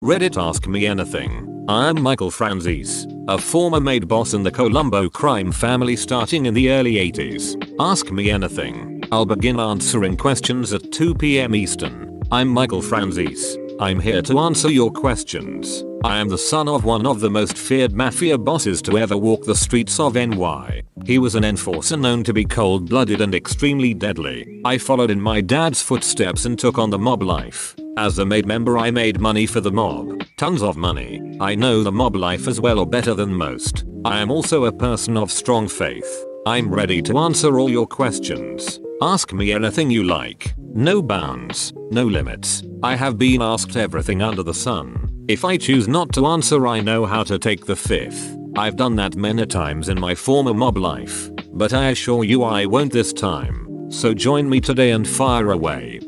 Reddit Ask Me Anything. I'm Michael Franzese, a former maid boss in the Columbo Crime family starting in the early 80s. Ask me anything. I'll begin answering questions at 2 p.m. Eastern. I'm Michael Franzese. I'm here to answer your questions. I am the son of one of the most feared mafia bosses to ever walk the streets of NY. He was an enforcer known to be cold-blooded and extremely deadly. I followed in my dad's footsteps and took on the mob life. As a maid member, I made money for the mob. Tons of money. I know the mob life as well or better than most. I am also a person of strong faith. I'm ready to answer all your questions. Ask me anything you like. No bounds, no limits. I have been asked everything under the sun. If I choose not to answer, I know how to take the fifth. I've done that many times in my former mob life. But I assure you I won't this time. So join me today and fire away.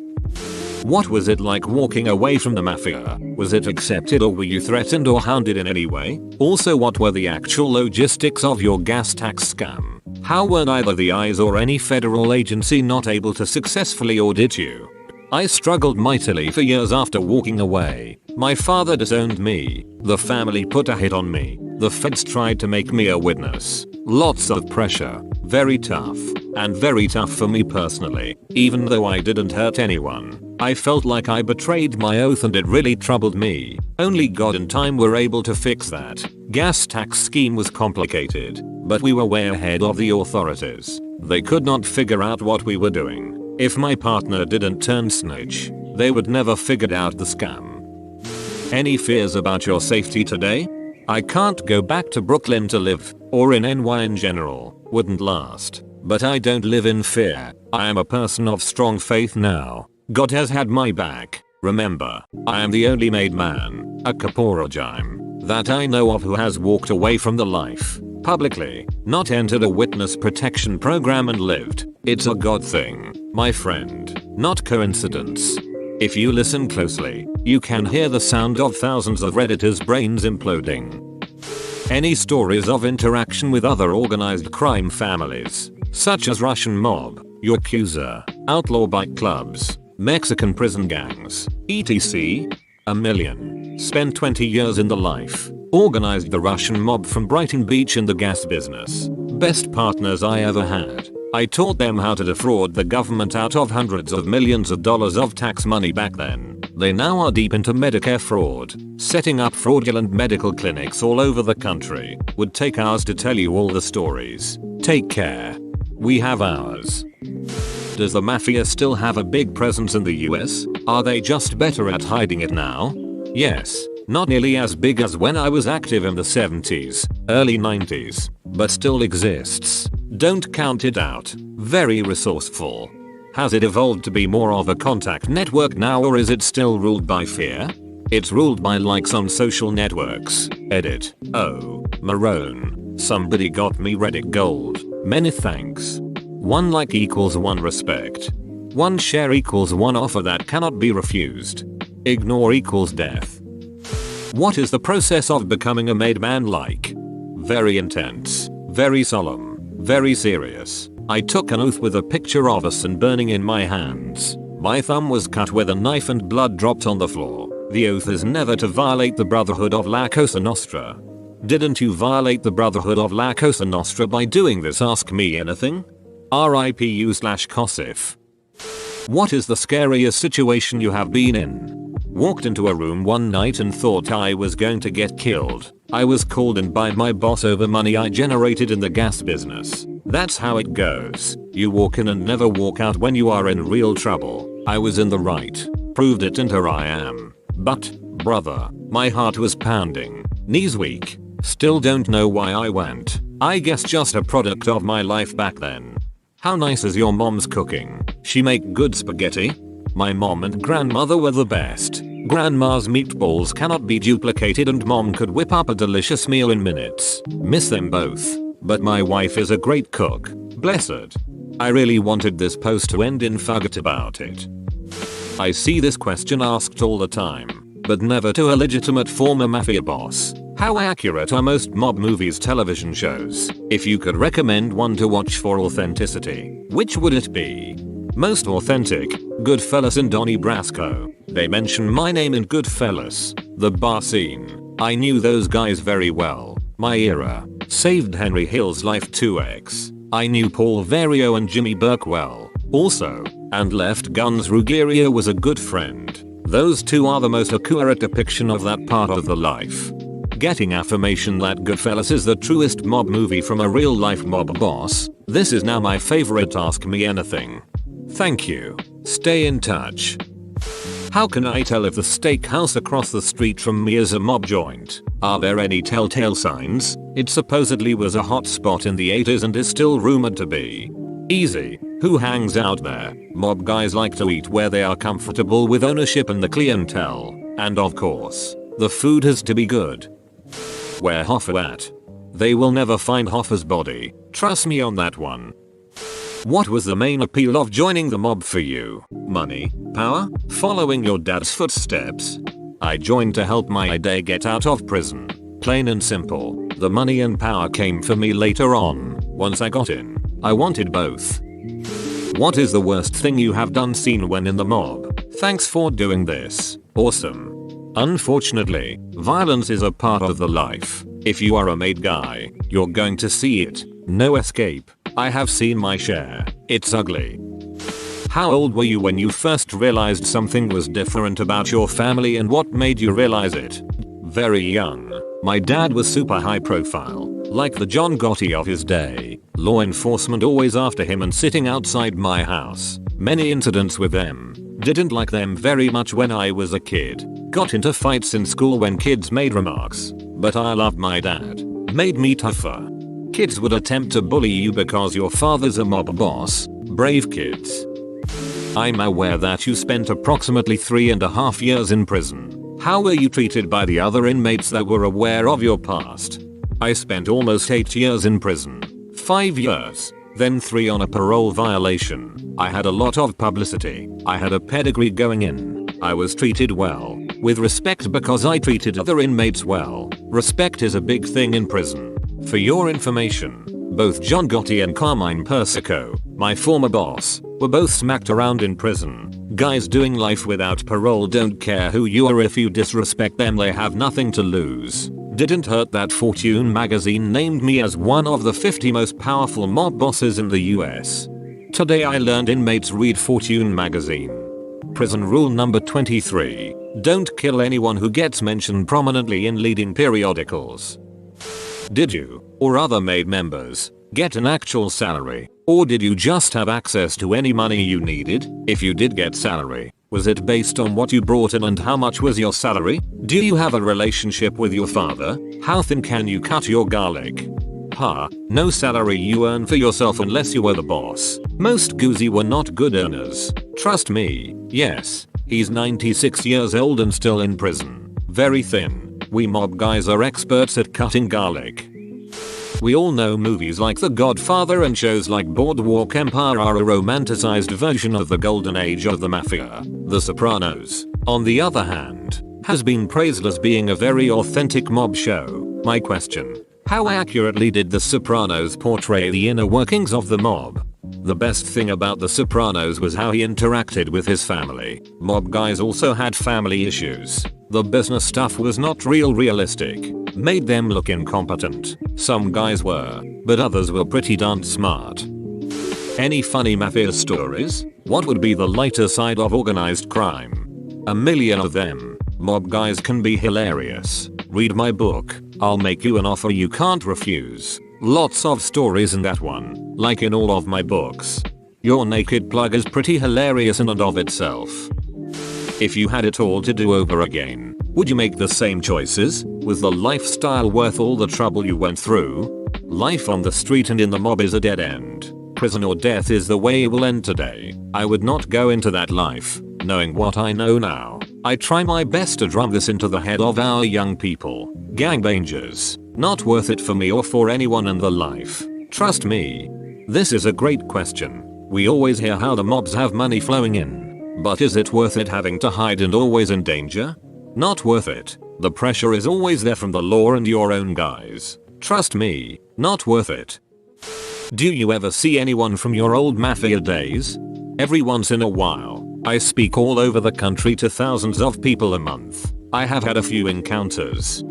What was it like walking away from the Mafia? Was it accepted or were you threatened or hounded in any way? Also, what were the actual logistics of your gas tax scam? How were neither the ICE or any federal agency not able to successfully audit you? I struggled mightily for years after walking away. My father disowned me. The family put a hit on me. The feds tried to make me a witness. Lots of pressure. Very tough. And very tough for me personally. Even though I didn't hurt anyone, I felt like I betrayed my oath and it really troubled me. Only God and time were able to fix that. Gas tax scheme was complicated, but we were way ahead of the authorities. They could not figure out what we were doing. If my partner didn't turn snitch, they would never figured out the scam. Any fears about your safety today? I can't go back to Brooklyn to live, or in NY in general, wouldn't last. But I don't live in fear. I am a person of strong faith now. God has had my back. Remember, I am the only made man, a Kaporajime, that I know of who has walked away from the life, publicly, not entered a witness protection program and lived. It's a God thing, my friend, not coincidence. If you listen closely, you can hear the sound of thousands of Redditors' brains imploding. Any stories of interaction with other organized crime families, such as Russian mob, Yakuza, outlaw bike clubs, Mexican prison gangs, etc? A million. Spent 20 years in the life. Organized the Russian mob from Brighton Beach in the gas business. Best partners I ever had. I taught them how to defraud the government out of hundreds of millions of dollars of tax money back then. They now are deep into Medicare fraud, setting up fraudulent medical clinics all over the country. Would take hours to tell you all the stories. Take care. We have ours. Does the Mafia still have a big presence in the US? Are they just better at hiding it now? Yes. Not nearly as big as when I was active in the 70s, early 90s, but still exists. Don't count it out. Very resourceful. Has it evolved to be more of a contact network now, or is it still ruled by fear? It's ruled by likes on social networks. Edit. Oh, Marone. Somebody got me Reddit gold. Many thanks. 1 like equals 1 respect. 1 share equals 1 offer that cannot be refused. Ignore equals death. What is the process of becoming a made man like? Very intense. Very solemn. Very serious. I took an oath with a picture of us and burning in my hands. My thumb was cut with a knife and blood dropped on the floor. The oath is never to violate the Brotherhood of La Cosa Nostra. Didn't you violate the Brotherhood of La Cosa Nostra by doing this? Ask me anything. RIPU/Kosif. What is the scariest situation you have been in? Walked into a room one night and thought I was going to get killed. I was called in by my boss over money I generated in the gas business. That's how it goes. You walk in and never walk out when you are in real trouble. I was in the right. Proved it, and here I am. But, brother, my heart was pounding. Knees weak. Still don't know why I went. I guess just a product of my life back then. How nice is your mom's cooking? She make good spaghetti? My mom and grandmother were the best. Grandma's meatballs cannot be duplicated and mom could whip up a delicious meal in minutes. Miss them both. But my wife is a great cook. Blessed. I really wanted this post to end in forget about it. I see this question asked all the time, but never to a legitimate former mafia boss. How accurate are most mob movies, television shows? If you could recommend one to watch for authenticity, which would it be? Most authentic, Goodfellas and Donnie Brasco. They mention my name in Goodfellas. The bar scene. I knew those guys very well. My era. Saved Henry Hill's life 2x. I knew Paul Vario and Jimmy Burke well. Also. And Left Guns Ruggiero was a good friend. Those two are the most accurate depiction of that part of the life. Getting affirmation that Goodfellas is the truest mob movie from a real life mob boss. This is now my favorite Ask Me Anything. Thank you. Stay in touch. How can I tell if the steakhouse across the street from me is a mob joint? Are there any telltale signs? It supposedly was a hot spot in the 80s and is still rumored to be. Easy. Who hangs out there? Mob guys like to eat where they are comfortable with ownership and the clientele. And of course, the food has to be good. Where Hoffa at? They will never find Hoffa's body. Trust me on that one. What was the main appeal of joining the mob for you? Money? Power? Following your dad's footsteps? I joined to help my dad get out of prison. Plain and simple. The money and power came for me later on. Once I got in, I wanted both. What is the worst thing you have done seen when in the mob? Thanks for doing this. Awesome. Unfortunately, violence is a part of the life. If you are a made guy, you're going to see it. No escape. I have seen my share. It's ugly. How old were you when you first realized something was different about your family and what made you realize it? Very young. My dad was super high profile, like the John Gotti of his day. Law enforcement always after him and sitting outside my house. Many incidents with them. Didn't like them very much when I was a kid. Got into fights in school when kids made remarks. But I loved my dad. Made me tougher. Kids would attempt to bully you because your father's a mob boss. Brave kids. I'm aware that you spent approximately 3.5 years in prison. How were you treated by the other inmates that were aware of your past? I spent almost 8 years in prison. 5 years. Then 3 on a parole violation. I had a lot of publicity. I had a pedigree going in. I was treated well. With respect because I treated other inmates well. Respect is a big thing in prison. For your information, both John Gotti and Carmine Persico, my former boss, were both smacked around in prison. Guys doing life without parole don't care who you are. If you disrespect them, they have nothing to lose. Didn't hurt that Fortune magazine named me as one of the 50 most powerful mob bosses in the US. Today I learned inmates read Fortune magazine. Prison rule number 23. Don't kill anyone who gets mentioned prominently in leading periodicals. Did you, or other MAID members, get an actual salary? Or did you just have access to any money you needed? If you did get salary, was it based on what you brought in and how much was your salary? Do you have a relationship with your father? How thin can you cut your garlic? No salary you earn for yourself unless you were the boss. Most Goozy were not good earners. Trust me. Yes, he's 96 years old and still in prison. Very thin. We mob guys are experts at cutting garlic. We all know movies like The Godfather and shows like Boardwalk Empire are a romanticized version of the golden age of the Mafia. The Sopranos, on the other hand, has been praised as being a very authentic mob show. My question: how accurately did The Sopranos portray the inner workings of the mob? The best thing about The Sopranos was how he interacted with his family. Mob guys also had family issues. The business stuff was not realistic. Made them look incompetent. Some guys were, but others were pretty darn smart. Any funny mafia stories? What would be the lighter side of organized crime? A million of them. Mob guys can be hilarious. Read my book. I'll make you an offer you can't refuse. Lots of stories in that one, like in all of my books. Your Naked Plug is pretty hilarious in and of itself. If you had it all to do over again, would you make the same choices? Was the lifestyle worth all the trouble you went through? Life on the street and in the mob is a dead end. Prison or death is the way it will end today. I would not go into that life, knowing what I know now. I try my best to drum this into the head of our young people. Gangbangers, not worth it for me or for anyone in the life. Trust me. This is a great question. We always hear how the mobs have money flowing in. But is it worth it having to hide and always in danger? Not worth it. The pressure is always there from the law and your own guys. Trust me, not worth it. Do you ever see anyone from your old Mafia days? Every once in a while. I speak all over the country to thousands of people a month. I have had a few encounters.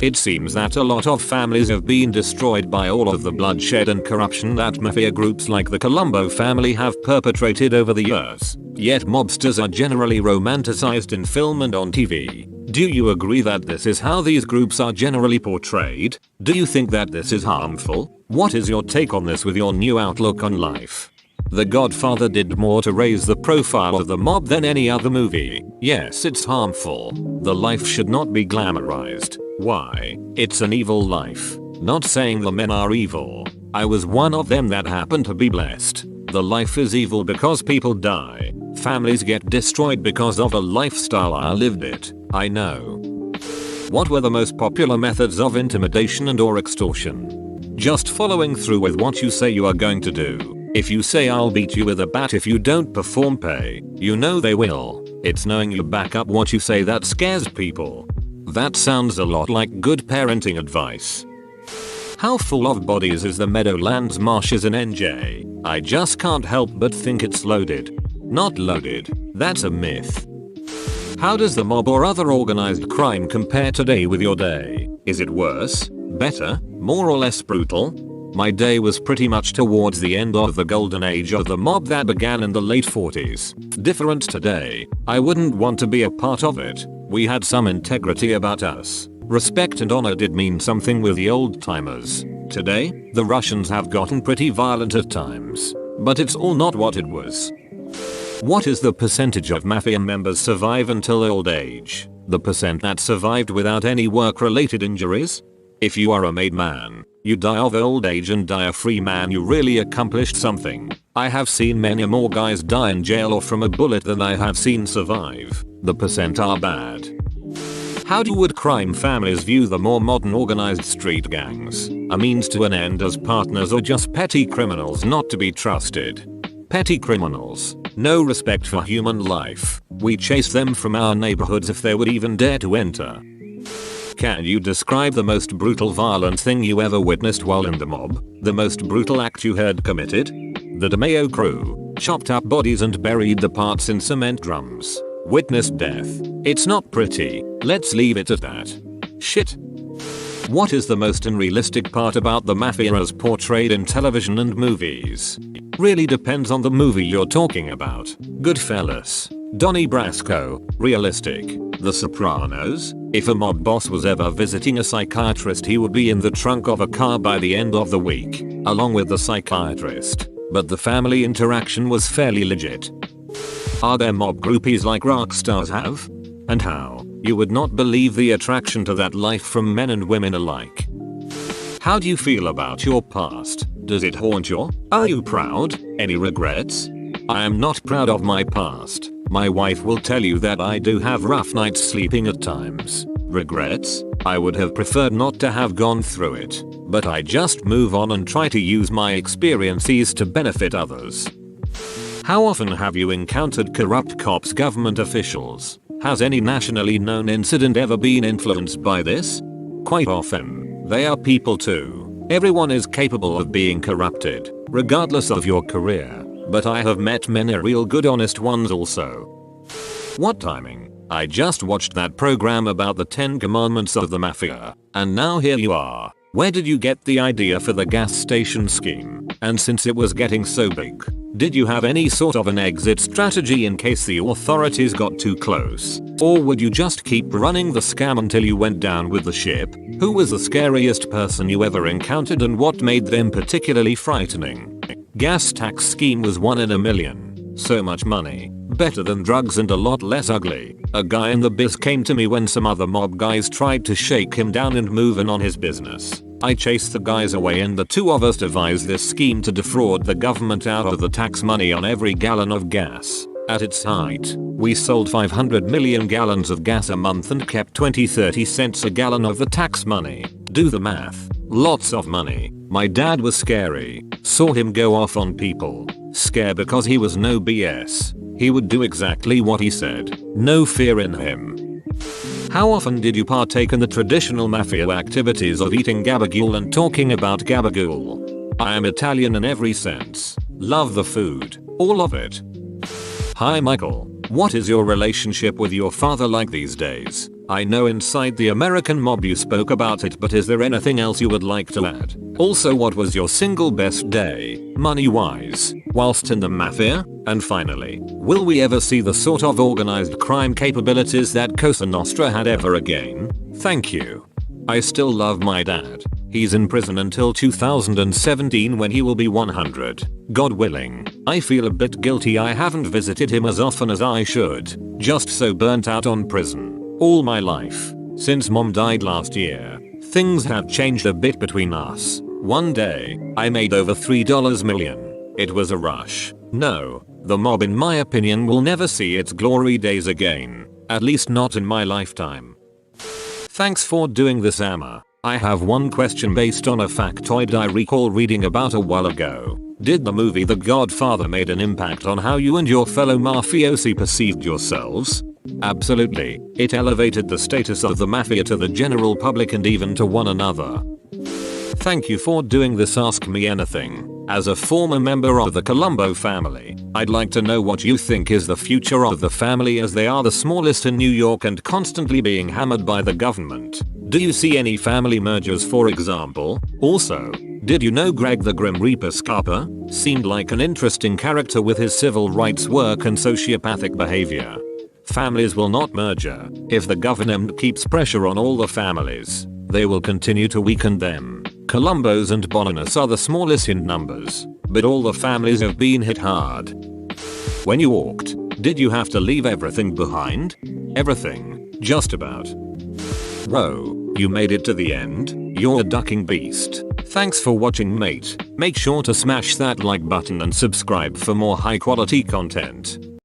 It seems that a lot of families have been destroyed by all of the bloodshed and corruption that mafia groups like the Columbo family have perpetrated over the years. Yet mobsters are generally romanticized in film and on TV. Do you agree that this is how these groups are generally portrayed? Do you think that this is harmful? What is your take on this with your new outlook on life? The Godfather did more to raise the profile of the mob than any other movie. Yes, it's harmful. The life should not be glamorized. Why? It's an evil life. Not saying the men are evil. I was one of them that happened to be blessed. The life is evil because people die. Families get destroyed because of a lifestyle I lived it. I know. What were the most popular methods of intimidation and or extortion? Just following through with what you say you are going to do. If you say I'll beat you with a bat if you don't perform pay, you know they will. It's knowing you back up what you say that scares people. That sounds a lot like good parenting advice. How full of bodies is the Meadowlands marshes in NJ? I just can't help but think it's loaded. Not loaded. That's a myth. How does the mob or other organized crime compare today with your day? Is it worse? Better? More or less brutal? My day was pretty much towards the end of the golden age of the mob that began in the late 40s. Different today. I wouldn't want to be a part of it. We had some integrity about us. Respect and honor did mean something with the old timers. Today, the Russians have gotten pretty violent at times. But it's all not what it was. What is the percentage of mafia members survive until old age? The percent that survived without any work-related injuries? If you are a made man, you die of old age and die a free man, you really accomplished something. I have seen many more guys die in jail or from a bullet than I have seen survive. The percent are bad. How would crime families view the more modern organized street gangs? A means to an end as partners or just petty criminals not to be trusted? Petty criminals. No respect for human life. We chase them from our neighborhoods if they would even dare to enter. Can you describe the most brutal violent thing you ever witnessed while in the mob? The most brutal act you heard committed? The DeMeo crew chopped up bodies and buried the parts in cement drums. Witnessed death. It's not pretty. Let's leave it at that. Shit. What is the most unrealistic part about the mafia as portrayed in television and movies? Really depends on the movie you're talking about. Goodfellas. Donnie Brasco. Realistic. The Sopranos. If a mob boss was ever visiting a psychiatrist, he would be in the trunk of a car by the end of the week, along with the psychiatrist. But the family interaction was fairly legit. Are there mob groupies like rock stars have? And how? You would not believe the attraction to that life from men and women alike. How do you feel about your past? Does it haunt you? Are you proud? Any regrets? I am not proud of my past. My wife will tell you that I do have rough nights sleeping at times. Regrets? I would have preferred not to have gone through it. But I just move on and try to use my experiences to benefit others. How often have you encountered corrupt cops, government officials? Has any nationally known incident ever been influenced by this? Quite often. They are people too. Everyone is capable of being corrupted, regardless of your career. But I have met many real good honest ones also. What timing? I just watched that program about the 10 commandments of the Mafia. And now here you are. Where did you get the idea for the gas station scheme? And since it was getting so big, did you have any sort of an exit strategy in case the authorities got too close? Or would you just keep running the scam until you went down with the ship? Who was the scariest person you ever encountered and what made them particularly frightening? Gas tax scheme was 1 in a million. So much money. Better than drugs and a lot less ugly. A guy in the biz came to me when some other mob guys tried to shake him down and move in on his business. I chased the guys away and the two of us devised this scheme to defraud the government out of the tax money on every gallon of gas. At its height, we sold 500 million gallons of gas a month and kept 20-30 cents a gallon of the tax money. Do the math. Lots of money. My dad was scary. Saw him go off on people. Scared because he was no BS. He would do exactly what he said. No fear in him. How often did you partake in the traditional mafia activities of eating gabagool and talking about gabagool? I am Italian in every sense. Love the food. All of it. Hi Michael. What is your relationship with your father like these days? I know inside the American mob you spoke about it, but is there anything else you would like to add? Also, what was your single best day, money-wise, whilst in the Mafia? And finally, will we ever see the sort of organized crime capabilities that Cosa Nostra had ever again? Thank you. I still love my dad. He's in prison until 2017 when he will be 100. God willing. I feel a bit guilty I haven't visited him as often as I should. Just so burnt out on prison. All my life. Since mom died last year. Things have changed a bit between us. One day, I made over $3 million. It was a rush. No, the mob in my opinion will never see its glory days again. At least not in my lifetime. Thanks for doing this, Amma. I have one question based on a factoid I recall reading about a while ago. Did the movie The Godfather made an impact on how you and your fellow mafiosi perceived yourselves? Absolutely. It elevated the status of the mafia to the general public and even to one another. Thank you for doing this Ask Me Anything. As a former member of the Columbo family, I'd like to know what you think is the future of the family, as they are the smallest in New York and constantly being hammered by the government. Do you see any family mergers, for example? Also, did you know Greg the Grim Reaper Scarpa? Seemed like an interesting character with his civil rights work and sociopathic behavior. Families will not merger. If the government keeps pressure on all the families, they will continue to weaken them. Columbos and Boninas are the smallest in numbers, but all the families have been hit hard. When you walked, did you have to leave everything behind? Everything. Just about. Bro, you made it to the end. You're a ducking beast. Thanks for watching, mate. Make sure to smash that like button and subscribe for more high quality content.